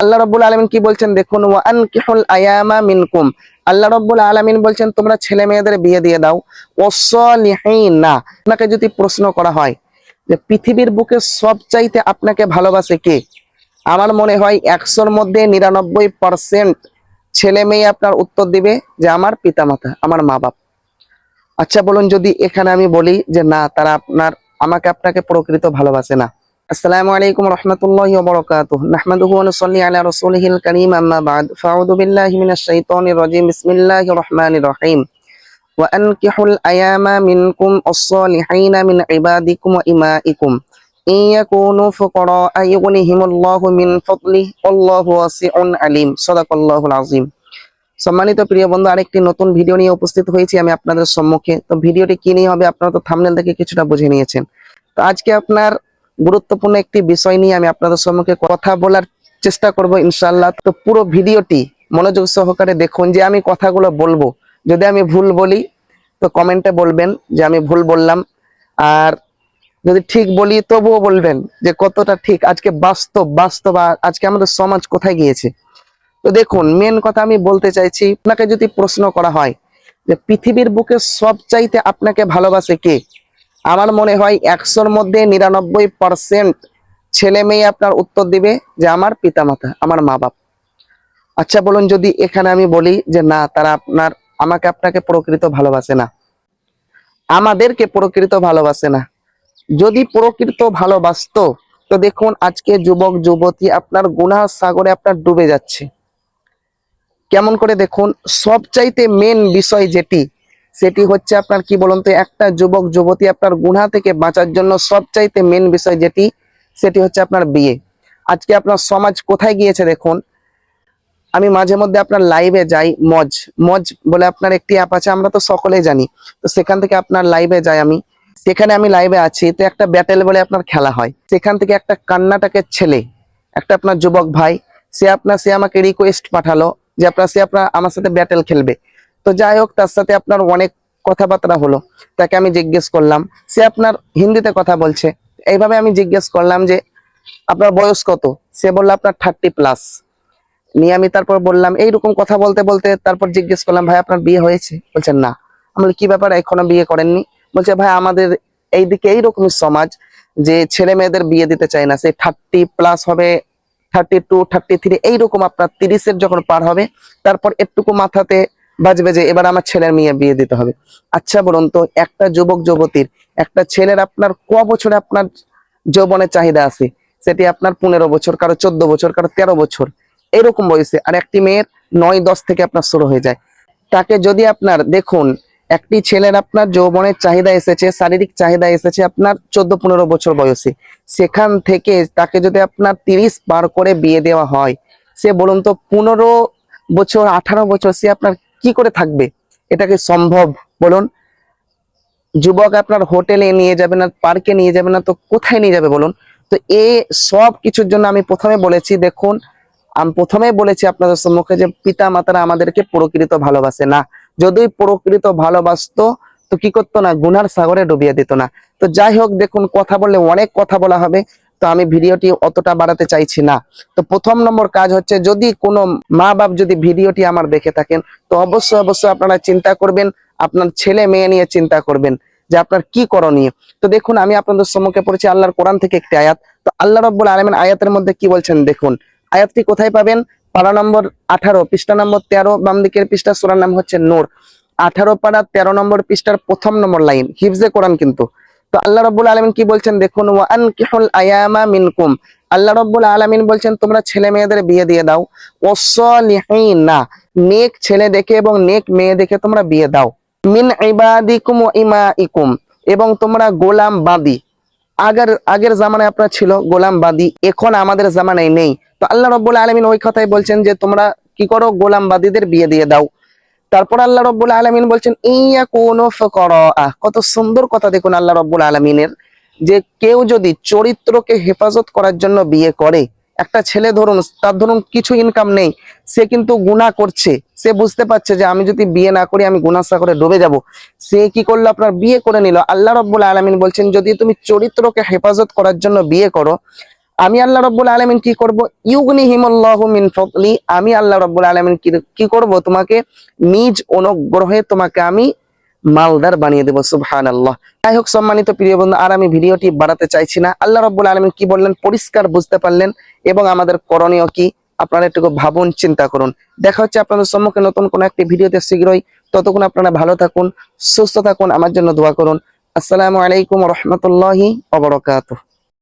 আল্লাহ রাব্বুল আলামিন কি বলছেন দেখুন, ওয়া আনকিহুল আয়ামা মিনকুম। আল্লাহ রাব্বুল আলামিন বলছেন তোমরা ছেলে মেয়েদের বিয়ে দিয়ে দাও। ওয়াসসালিহিনা। আপনাকে যদি প্রশ্ন করা হয় যে পৃথিবীর বুকে সবচাইতে আপনাকে ভালোবাসে কে, আমার মনে হয় 100-র মধ্যে 99% ছেলে মেয়ে আপনার উত্তর দিবে যে আমার পিতামাতা, আমার মা বাপ। আচ্ছা বলুন, যদি এখানে আমি বলি যে না, তারা আমাকে আপনাকে প্রকৃত ভালোবাসে না। আসসালামু আলাইকুম রহমতুল্লাহি ওয়া বারাকাতুহু। নাহমাদুহু ওয়া নুসাল্লি আলা রাসূলিহিল কারীম, আম্মা বা'দ। ফাআউযু বিল্লাহি মিনাশ শাইতানির রাজীম। বিসমিল্লাহির রহমানির রহিম। ওয়া আনকিহুল আয়ামা মিনকুম ওয়াস-সালিহিনা মিন ইবাদিকুম ওয়া ইমাইকুম ইন ইয়াকুনু ফুকারা ইউগনিহিমুল্লাহু মিন ফাদলিহি ওয়াল্লাহু ওয়াসিউন আলীম। সাদাকাল্লাহুল আযীম। সম্মানিত প্রিয় বন্ধু, আরেকটি নতুন ভিডিও নিয়ে উপস্থিত হয়েছি আমি আপনাদের সম্মুখে। তো ভিডিওটি কি নিয়ে হবে আপনারা তো থাম্বনেল থেকে কিছুটা বুঝে নিয়েছেন। তো আজকে আপনার গুরুত্বপূর্ণ একটি বিষয় নিয়ে আমি আপনাদের সম্মুখে কথা বলার চেষ্টা করব ইনশাআল্লাহ। তো পুরো ভিডিওটি মনোযোগ সহকারে দেখুন যে আমি কথাগুলো বলবো। যদি আমি ভুল বলি তো কমেন্টে বলবেন যে আমি ভুল বললাম, আর যদি ঠিক বলি তবুও বলবেন যে কতটা ঠিক। আজকে বাস্তব আজকে আমাদের সমাজ কোথায় গিয়েছে। তো দেখুন, মেন কথা আমি বলতে চাইছি, আপনাকে যদি প্রশ্ন করা হয় যে পৃথিবীর বুকে সবচাইতে আপনাকে ভালোবাসে কে, আমার মনে হয় 100-র মধ্যে 99% ছেলে মেয়ে আপনার উত্তর দিবে যে আমার পিতামাতা, আমার মা বাপ। আচ্ছা বলুন, যদি এখানে আমি বলি যে না, তারা আমাকে আপনাকে প্রকৃত ভালোবাসে না, আমাদেরকে প্রকৃত ভালোবাসে না। যদি প্রকৃত ভালোবাসতো তো দেখুন আজকে যুবক যুবতী আপনার গুনাহ সাগরে আপনার ডুবে যাচ্ছে। কেমন করে দেখুন, সবচাইতে মেন বিষয় সেটি হচ্ছে আপনার কি বলুন তো, একটা যুবক যুবতী আপনার গুনাহ থেকে বাঁচার জন্য সবচাইতে মেন বিষয় সেটি হচ্ছে আপনার বিয়ে। আজকে আপনার সমাজ কোথায় গিয়েছে দেখুন। আমি মাঝে মধ্যে আপনার লাইভে যাই, মজ মজ বলে আপনার একটি অ্যাপ আছে, আমরা তো সকলেই জানি। তো সেখান থেকে আপনার লাইভে যাই আমি, সেখানে আমি লাইভে আছি। তো একটা ব্যাটেল বলে আপনার খেলা হয়, সেখান থেকে একটা কর্ণাটকের ছেলে, একটা আপনার যুবক ভাই, সে আমাকে রিকোয়েস্ট পাঠালো যে সে আমার সাথে ব্যাটেল খেলবে। তো যাই হোক, তার সাথে আপনার অনেক কথাবার্তা হলো। তাকে আমি জিজ্ঞেস করলাম, সে আপনার হিন্দিতে কথা বলছে। এইভাবে আমি জিজ্ঞেস করলাম যে আপনার বয়স কত, সে বললো আপনার 30+। নিয়ে আমি তারপর বললাম, এইরকম কথা বলতে বলতে তারপর জিজ্ঞেস করলাম, ভাই আপনার বিয়ে হয়েছে? বলছেন না। আমি কি ব্যাপার, এখনো বিয়ে করেননি? বলছে ভাই আমাদের এইদিকে এইরকমই সমাজ যে ছেলে মেয়েদের বিয়ে দিতে চায় না, সেই 30+ হবে, 32 33 এইরকম আপনার 30-এর যখন পার হবে তারপর একটুকু মাথাতে বাজবে যে এবার আমার ছেলের মেয়ে বিয়ে দিতে হবে। আচ্ছা বলুন তো, একটা যুবক যুবতীর, একটা ছেলের আপনার বছরে আপনার যৌবনের চাহিদা আছে? সেটি আপনার 15 বছর, কারো 14 বছর, কারো 13 বছর এরকম বয়সে। আর একটি মেয়ের 9-10 থেকে আপনার শুরু হয়ে যায়। তাকে যদি আপনার দেখুন, একটি ছেলের আপনার যৌবনের চাহিদা এসেছে, শারীরিক চাহিদা এসেছে আপনার 14-15 বছর বয়সে। সেখান থেকে তাকে যদি আপনার 30 পার করে বিয়ে দেওয়া হয়, সে বলুন তো 15 বছর 18 বছর সে আপনার কি করে থাকবে? এটা কি সম্ভব বলুন? যুবক আপনার হোটেলে নিয়ে যাবে না, পার্কে নিয়ে যাবে না, তো কোথায় নিয়ে যাবে বলুন? তো এই সব কিছুর জন্য আমি প্রথমে বলেছি, দেখুন আমি প্রথমেই বলেছি আপনাদের সম্মুখে যে পিতা মাতারা আমাদেরকে প্রকৃত ভালোবাসে না। যদি প্রকৃত ভালোবাসতো তো কি করতো না, গুনার সাগরে ডুবিয়ে দিত না। তো যাই হোক, দেখুন কথা বললে অনেক কথা বলা হবে, তো আমি ভিডিওটি অতটা বাড়াতে চাইছি না। তো প্রথম নম্বর কাজ হচ্ছে, যদি কোনো মা বাপ যদি ভিডিওটি আমার দেখে থাকেন তো অবশ্যই অবশ্যই আপনারা চিন্তা করবেন, আপনার ছেলে মেয়ে নিয়ে চিন্তা করবেন যে আপনার কি করণীয়। তো দেখুন আমি আপনাদের সম্মুখে পড়েছি আল্লাহর কোরআন থেকে একটি আয়াত। তো আল্লাহ রাব্বুল আলামিন আয়াতের মধ্যে কি বলছেন দেখুন। আয়াতটি কোথায় পাবেন? পারা নম্বর 18, পৃষ্ঠা নম্বর 13, বাম দিকের পৃষ্ঠা, সূরার নাম হচ্ছে নূর। 18 পারা 13 নম্বর পৃষ্ঠার প্রথম নম্বর লাইন, হিফজে কোরআন কিন্তু। তো আল্লাহ রাব্বুল আলামিন কি বলছেন দেখুন, ওয়া আনকিহুল আয়ামা মিনকুম। আল্লাহ রাব্বুল আলামিন বলছেন তোমরা ছেলে মেয়েদের বিয়ে দিয়ে দাও। ওয়াসসালিহিনা, নেক ছেলে দেখে এবং নেক মেয়ে দেখে তোমরা বিয়ে দাও। মিন ইবাদিকুম ওয়া ইমাইকুম, এবং তোমরা গোলাম বাদী। আগের জামানায় আপনার ছিল গোলাম বাদী, এখন আমাদের জামানায় নেই। তো আল্লাহ রাব্বুল আলামিন ওই কথাই বলছেন যে তোমরা কি করো, গোলাম বাদীদের বিয়ে দিয়ে দাও। তারপর আল্লাহ রাব্বুল আলামিন বলছেন ইয়াকুনু ফুকারা। কত সুন্দর কথা দেখুন আল্লাহ রাব্বুল আলামিনের, যে কেউ যদি চরিত্রকে হেফাজত করার জন্য বিয়ে করে, একটা ছেলে ধরুন কিছু ইনকাম নেই, সে কিন্তু গুনাহ করছে, সে বুঝতে পারছে যে আমি যদি বিয়ে না করি আমি গুনাহ সাগরে ডুবে যাব, সে কি করলো, আপনার বিয়ে করে নিল। আল্লাহ রাব্বুল আলামিন বলছেন যদি তুমি চরিত্রকে হেফাজত করার জন্য বিয়ে করো, আমি আল্লাহ রাব্বুল আলামিন কি করব, ইউগনিহিমুল্লাহু মিন ফাদলি, আমি আল্লাহ রাব্বুল আলামিন কি করব, তোমাকে নিজ অনুগ্রহে তোমাকে আমি মালদার বানিয়ে দেব। সুবহানাল্লাহ। যাই হোক সম্মানিত প্রিয় বন্ধু, আর আমি ভিডিওটি বাড়াতে চাইছি না। আল্লাহ রাব্বুল আলামিন কি বললেন পরিষ্কার বুঝতে পারলেন, এবং আমাদের করণীয় কি আপনারা একটু ভাবুন, চিন্তা করুন। দেখা হচ্ছে আপনাদের সম্মুখে নতুন কোন একটি ভিডিওতে শীঘ্রই। ততক্ষণ আপনারা ভালো থাকুন, সুস্থ থাকুন, আমার জন্য দোয়া করুন। আসসালামু আলাইকুম ওয়া রাহমাতুল্লাহি ওয়া বারাকাতুহু।